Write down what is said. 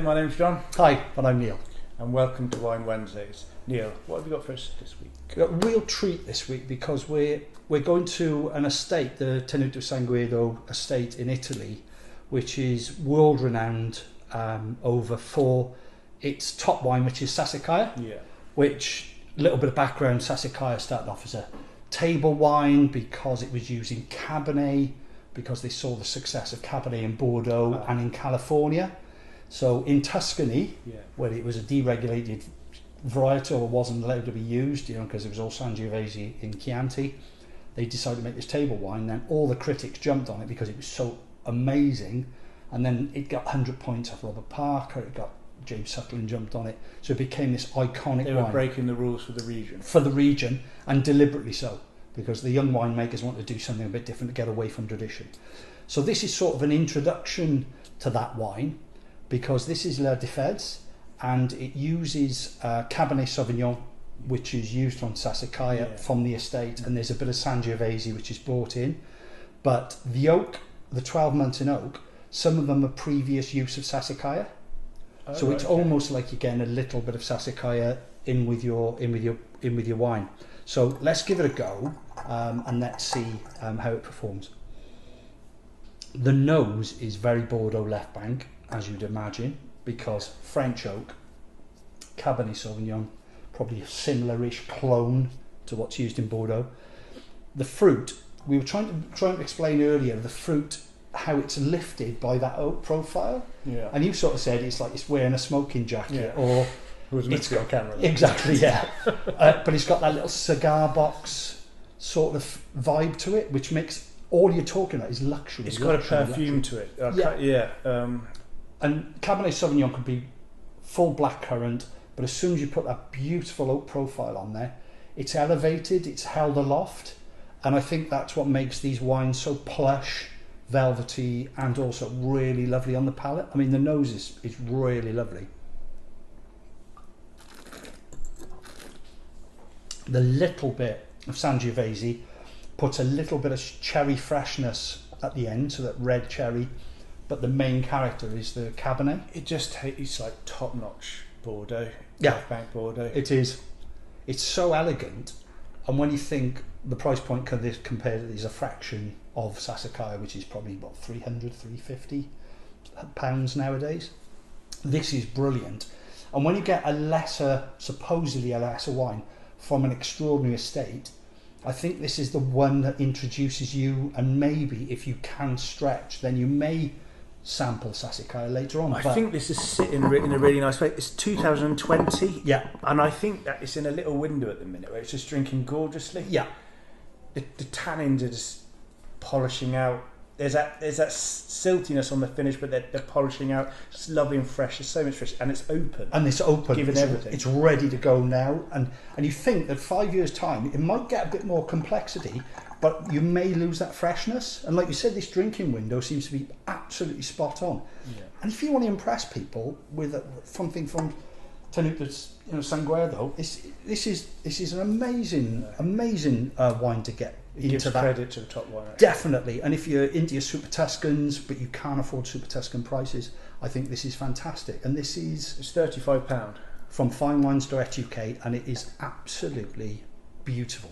my name's John. Hi, and I'm Neil. And welcome to Wine Wednesdays. Neil, what have you got for us this week? Got a real treat this week because we're going to an estate, the Tenuta San Guido estate in Italy, which is world renowned for its top wine, which is Sassicaia. Yeah. Which, a little bit of background, Sassicaia started off as a table wine because it was using Cabernet, because they saw the success of Cabernet in Bordeaux and in California. So in Tuscany, where it was a deregulated varietal or wasn't allowed to be used, because it was all Sangiovese in Chianti, they decided to make this table wine. Then all the critics jumped on it because it was so amazing, and then it got 100 points off Robert Parker. It got James Sutherland jumped on it, so it became this iconic wine. They were breaking the rules for the region. For the region, and deliberately so, because the young winemakers want to do something a bit different to get away from tradition. So this is sort of an introduction to that wine, because this is Difese, and it uses Cabernet Sauvignon, which is used on Sassicaia from the estate, and there's a bit of Sangiovese which is brought in. But the oak, the 12 months in oak, some of them are previous use of Sassicaia. So it's almost like you're getting a little bit of Sassicaia in with your wine. So let's give it a go, and let's see how it performs. The nose is very Bordeaux left bank, as you'd imagine, because French oak, Cabernet Sauvignon, probably a similar-ish clone to what's used in Bordeaux. The fruit, we were trying to explain earlier, the fruit, how it's lifted by that oak profile. Yeah. And you sort of said it's like it's wearing a smoking jacket, or it's got a camera. Exactly, yeah. But it's got that little cigar box sort of vibe to it, which makes all you're talking about is luxury. It's got a perfume to it. And Cabernet Sauvignon could be full blackcurrant, but as soon as you put that beautiful oak profile on there, it's elevated, it's held aloft, and I think that's what makes these wines so plush, velvety, and also really lovely on the palate. I mean, the nose is really lovely. The little bit of Sangiovese puts a little bit of cherry freshness at the end, so that red cherry, but the main character is the Cabernet. It just tastes like top-notch Bordeaux. Yeah, Bank Bordeaux. It is. It's so elegant, and when you think the price point compared is a fraction of Sassicaia, which is probably what, 300, 350 pounds nowadays. This is brilliant, and when you get supposedly a lesser wine from an extraordinary estate, I think this is the one that introduces you, and maybe if you can stretch, then you may sample Sassicaia later on. I think this is sitting in a really nice way. It's 2020, and I think that it's in a little window at the minute where it's just drinking gorgeously. Yeah, the tannins are just polishing out. There's that siltiness on the finish, but they're polishing out. It's lovely and fresh. There's so much fresh, and it's open. Given everything, it's ready to go now. And you think that 5 years' time, it might get a bit more complexity, but you may lose that freshness. And like you said, this drinking window seems to be absolutely spot on. Yeah. And if you want to impress people with something from Tenuta San Guido, this is an amazing wine to get. It gives credit to the top wine. Definitely, and if you're into your Super Tuscans but you can't afford Super Tuscan prices, I think this is fantastic. And it's £35 from finewines.uk, and it is absolutely beautiful.